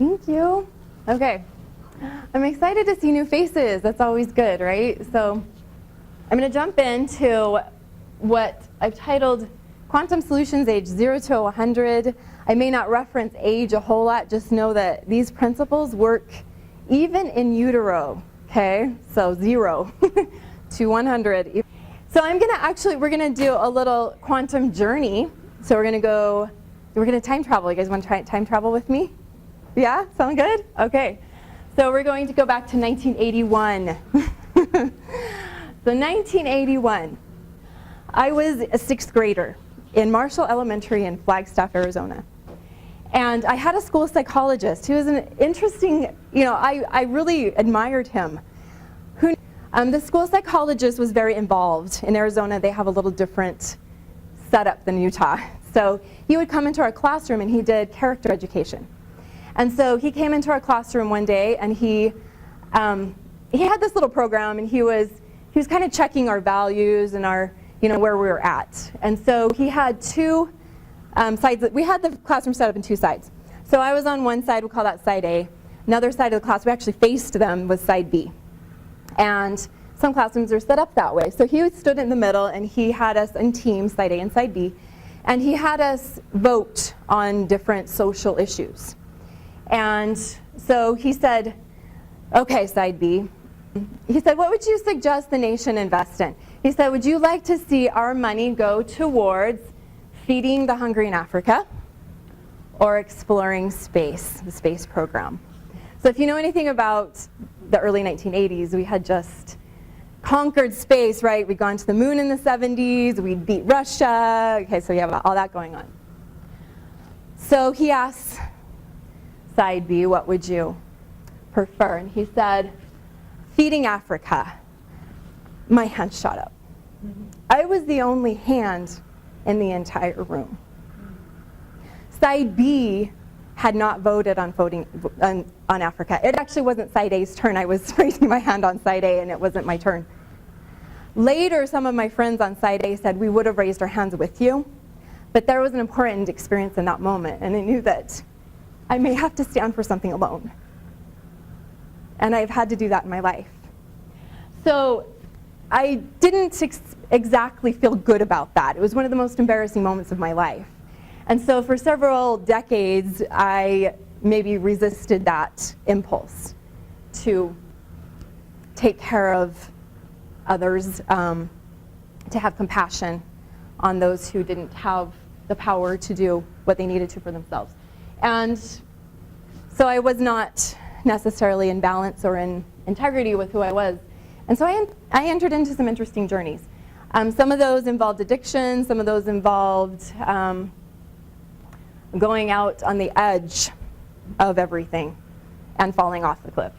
Thank you. Okay. I'm excited to see new faces. That's always good, right? So I'm going to jump into what I've titled Quantum Solutions Age 0 to 100. I may not reference age a whole lot, just know that these principles work even in utero, okay? So 0 to 100. So we're going to do a little quantum journey. So we're going to time travel. You guys want to time travel with me? Yeah? Sound good? Okay. So we're going to go back to 1981. So 1981. I was a 6th grader in Marshall Elementary in Flagstaff, Arizona. And I had a school psychologist who was an interesting, I really admired him. The school psychologist was very involved. In Arizona, they have a little different setup than Utah. So he would come into our classroom and he did character education. And so he came into our classroom one day and he had this little program, and he was kind of checking our values and our, where we were at. And so he had two sides. We had the classroom set up in 2 sides. So I was on one side, we'll call that side A. Another side of the class, we actually faced them, was side B. And some classrooms are set up that way. So he stood in the middle and he had us in teams, side A and side B. And he had us vote on different social issues. And so he said, okay, side B. He said, what would you suggest the nation invest in? He said, would you like to see our money go towards feeding the hungry in Africa or exploring space, the space program? So if you know anything about the early 1980s, we had just conquered space, right? We'd gone to the moon in the 70s, we'd beat Russia. Okay, so you have all that going on. So he asked side B, what would you prefer? And he said, feeding Africa. My hand shot up. I was the only hand in the entire room. Side B had not voted on Africa. It actually wasn't side A's turn. I was raising my hand on side A and it wasn't my turn. Later, some of my friends on side A said, we would have raised our hands with you, but there was an important experience in that moment, and I knew that I may have to stand for something alone. And I've had to do that in my life. So I didn't exactly feel good about that. It was one of the most embarrassing moments of my life. And so for several decades, I maybe resisted that impulse to take care of others, to have compassion on those who didn't have the power to do what they needed to for themselves. And so I was not necessarily in balance or in integrity with who I was. And so I entered into some interesting journeys. Some of those involved addiction, some of those involved going out on the edge of everything and falling off the cliff.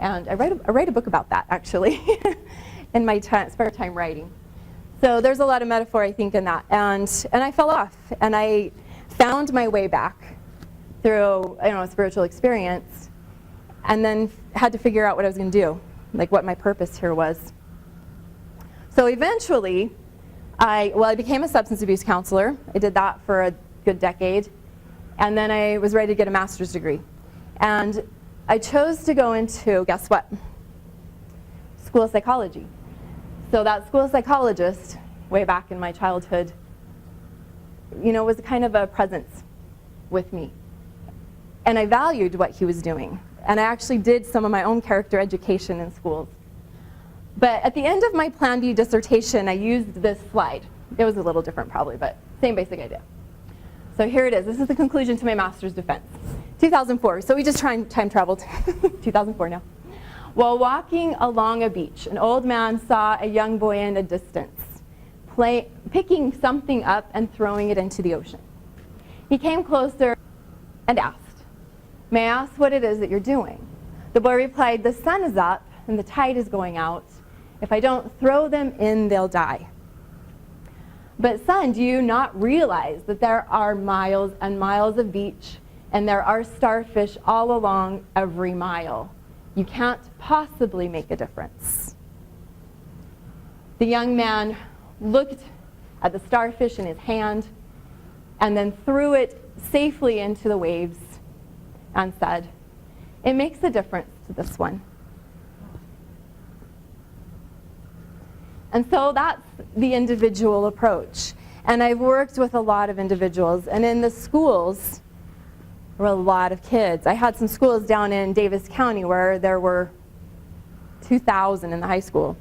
And I write a book about that, actually, in my spare time writing. So there's a lot of metaphor, I think, in that. And I fell off, and I found my way back through a spiritual experience, and then had to figure out what I was going to do, like what my purpose here was. So eventually, I became a substance abuse counselor. I did that for a good decade. And then I was ready to get a master's degree. And I chose to go into, guess what? School of psychology. So that school psychologist, way back in my childhood, was kind of a presence with me. And I valued what he was doing. And I actually did some of my own character education in schools. But at the end of my Plan B dissertation, I used this slide. It was a little different probably, but same basic idea. So here it is. This is the conclusion to my master's defense. 2004. So we just time traveled. 2004 now. While walking along a beach, an old man saw a young boy in the distance, picking something up and throwing it into the ocean. He came closer and asked, "May I ask what it is that you're doing?" The boy replied, "The sun is up and the tide is going out. If I don't throw them in, they'll die." "But son, do you not realize that there are miles and miles of beach and there are starfish all along every mile? You can't possibly make a difference." The young man looked at the starfish in his hand and then threw it safely into the waves, and said, it makes a difference to this one. And so that's the individual approach. And I've worked with a lot of individuals. And in the schools, there were a lot of kids. I had some schools down in Davis County where there were 2,000 in the high school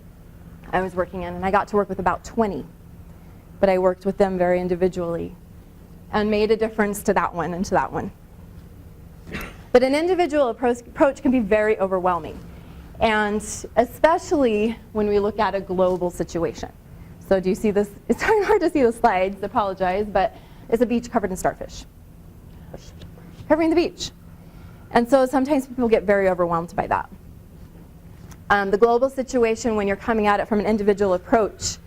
I was working in. And I got to work with about 20. But I worked with them very individually and made a difference to that one and to that one. But an individual approach can be very overwhelming. And especially when we look at a global situation. So do you see this? It's hard to see the slides, I apologize, but it's a beach covered in starfish. Covering the beach. And so sometimes people get very overwhelmed by that. The global situation, when you're coming at it from an individual approach,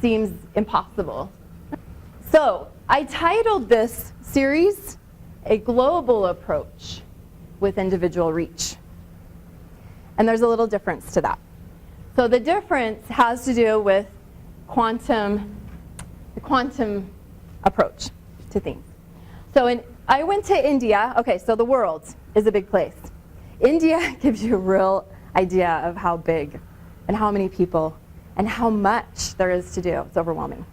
seems impossible. So I titled this series, A Global Approach with Individual Reach. And there's a little difference to that. So the difference has to do with the quantum approach to things. So I went to India. Okay, so the world is a big place. India gives you a real idea of how big and how many people and how much there is to do. It's overwhelming.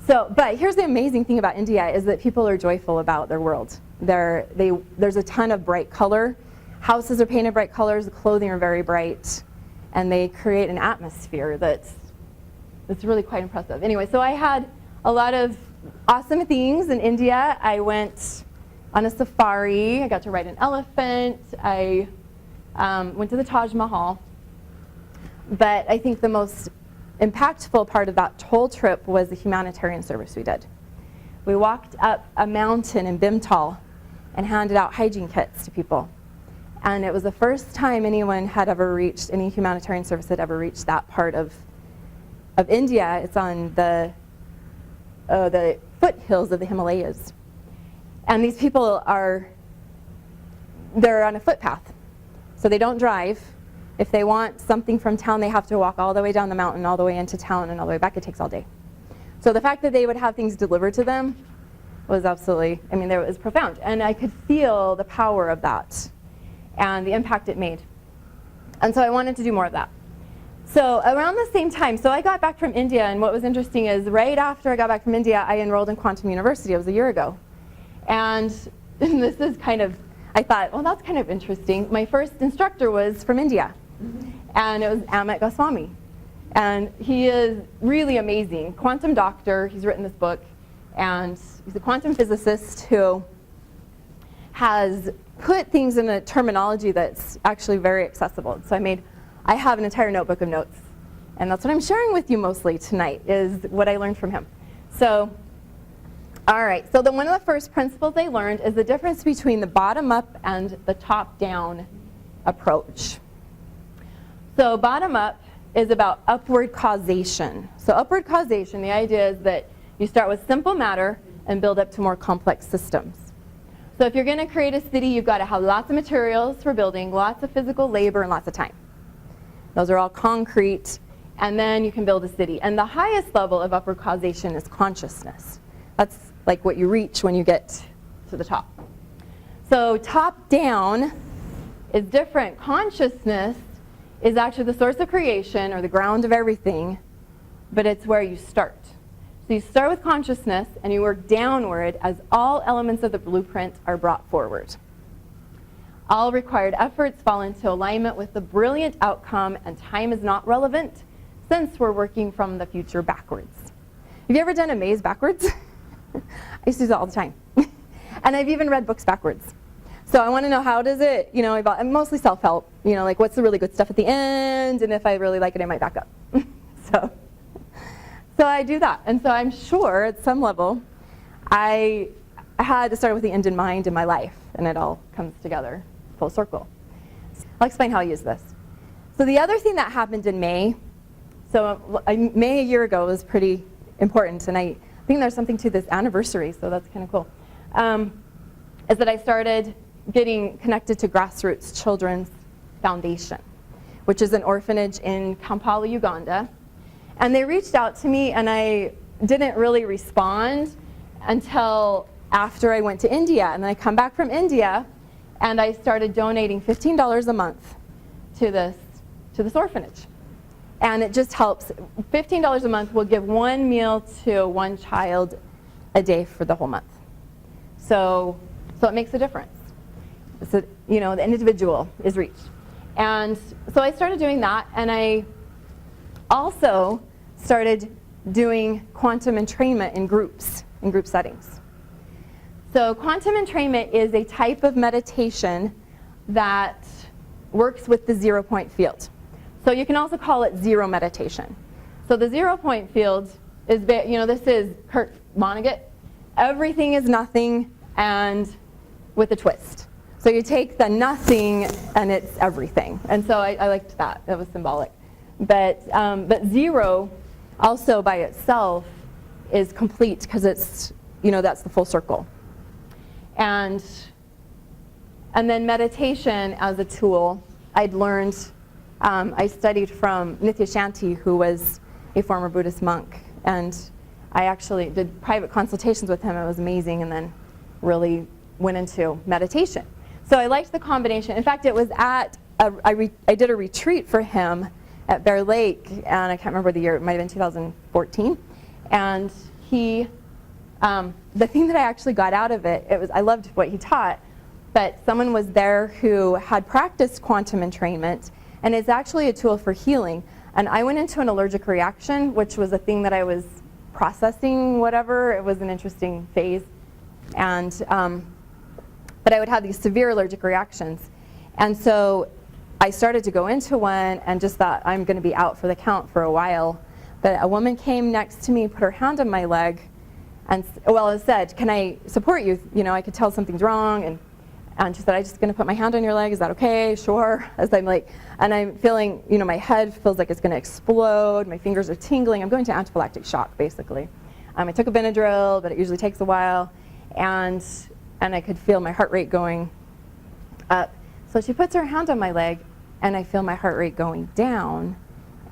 So, but here's the amazing thing about India is that people are joyful about their world. There's a ton of bright color. Houses are painted bright colors, the clothing are very bright, and they create an atmosphere that's really quite impressive. Anyway, so I had a lot of awesome things in India. I went on a safari. I got to ride an elephant. I went to the Taj Mahal. But I think the most impactful part of that whole trip was the humanitarian service we did. We walked up a mountain in Bhimtal and handed out hygiene kits to people. And it was the first time anyone had ever reached, any humanitarian service had ever reached that part of India. It's on the foothills of the Himalayas. And these people they're on a footpath. So they don't drive. If they want something from town, they have to walk all the way down the mountain, all the way into town, and all the way back. It takes all day. So the fact that they would have things delivered to them was absolutely, it was profound. And I could feel the power of that and the impact it made. And so I wanted to do more of that. So around the same time, so I got back from India, and what was interesting is right after I got back from India, I enrolled in Quantum University. It was a year ago. And this is kind of, I thought, well, that's kind of interesting. My first instructor was from India, and it was Amit Goswami. And he is really amazing. Quantum doctor, he's written this book, and he's a quantum physicist who has put things in a terminology that's actually very accessible. So I have an entire notebook of notes. And that's what I'm sharing with you mostly tonight, is what I learned from him. So, all right, so one of the first principles I learned is the difference between the bottom-up and the top-down approach. So bottom-up is about upward causation. So upward causation, the idea is that you start with simple matter and build up to more complex systems. So if you're going to create a city, you've got to have lots of materials for building, lots of physical labor, and lots of time. Those are all concrete, and then you can build a city. And the highest level of upward causation is consciousness. That's like what you reach when you get to the top. So top down is different. Consciousness is actually the source of creation, or the ground of everything, but it's where you start. So you start with consciousness and you work downward as all elements of the blueprint are brought forward. All required efforts fall into alignment with the brilliant outcome, and time is not relevant since we're working from the future backwards. Have you ever done a maze backwards? I used to do that all the time. And I've even read books backwards. So I want to know, how does it, I'm mostly self-help, like what's the really good stuff at the end, and if I really like it, I might back up. So I do that. And so I'm sure at some level I had to start with the end in mind in my life, and it all comes together full circle. I'll explain how I use this. So the other thing that happened in May, May a year ago was pretty important, and I think there's something to this anniversary, so that's kind of cool, is that I started getting connected to Grassroots Children's Foundation, which is an orphanage in Kampala, Uganda. And they reached out to me, and I didn't really respond until after I went to India. And then I come back from India, And I started donating $15 a month to this orphanage. And it just helps. $15 a month will give one meal to one child a day for the whole month. So it makes a difference. So, you know, the individual is reached. And so I started doing that, and I also started doing quantum entrainment in group settings. So quantum entrainment is a type of meditation that works with the 0-point field. So you can also call it zero meditation. So the 0-point field is, you know, this is Kurt Vonnegut. Everything is nothing and with a twist. So you take the nothing and it's everything. And so I liked that. That was symbolic. But zero also by itself is complete because it's, you know, that's the full circle. And then meditation as a tool, I'd learned, I studied from Nityashanti, who was a former Buddhist monk. And I actually did private consultations with him. It was amazing, and then really went into meditation. So I liked the combination. In fact, it was at, I did a retreat for him at Bear Lake, and I can't remember the year, it might have been 2014. And he, the thing that I actually got out of it, I loved what he taught, but someone was there who had practiced quantum entrainment, and it's actually a tool for healing. And I went into an allergic reaction, which was a thing that I was processing, whatever. It was an interesting phase. And, but I would have these severe allergic reactions. And so I started to go into one and just thought, I'm going to be out for the count for a while. But a woman came next to me, put her hand on my leg, and, well, I said, can I support you? You know, I could tell something's wrong. And she said, I'm just going to put my hand on your leg. Is that okay? Sure. As I'm like, and I'm feeling, you know, my head feels like it's going to explode. My fingers are tingling. I'm going to anaphylactic shock, basically. I took a Benadryl, but it usually takes a while. And I could feel my heart rate going up. So she puts her hand on my leg, and I feel my heart rate going down,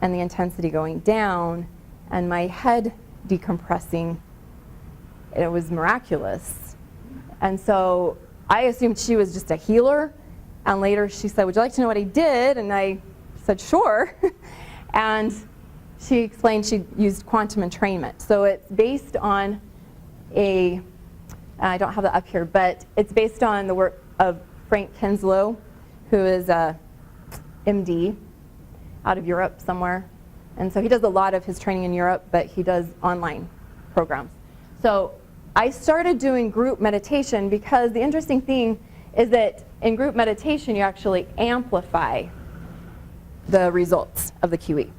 and the intensity going down, and my head decompressing. It was miraculous. And so I assumed she was just a healer, and later she said, would you like to know what I did? And I said, sure. And she explained she used quantum entrainment. So it's based on I don't have that up here, but it's based on the work of Frank Kinslow, who is a MD out of Europe somewhere. And so he does a lot of his training in Europe, but he does online programs. So I started doing group meditation because the interesting thing is that in group meditation you actually amplify the results of the QE.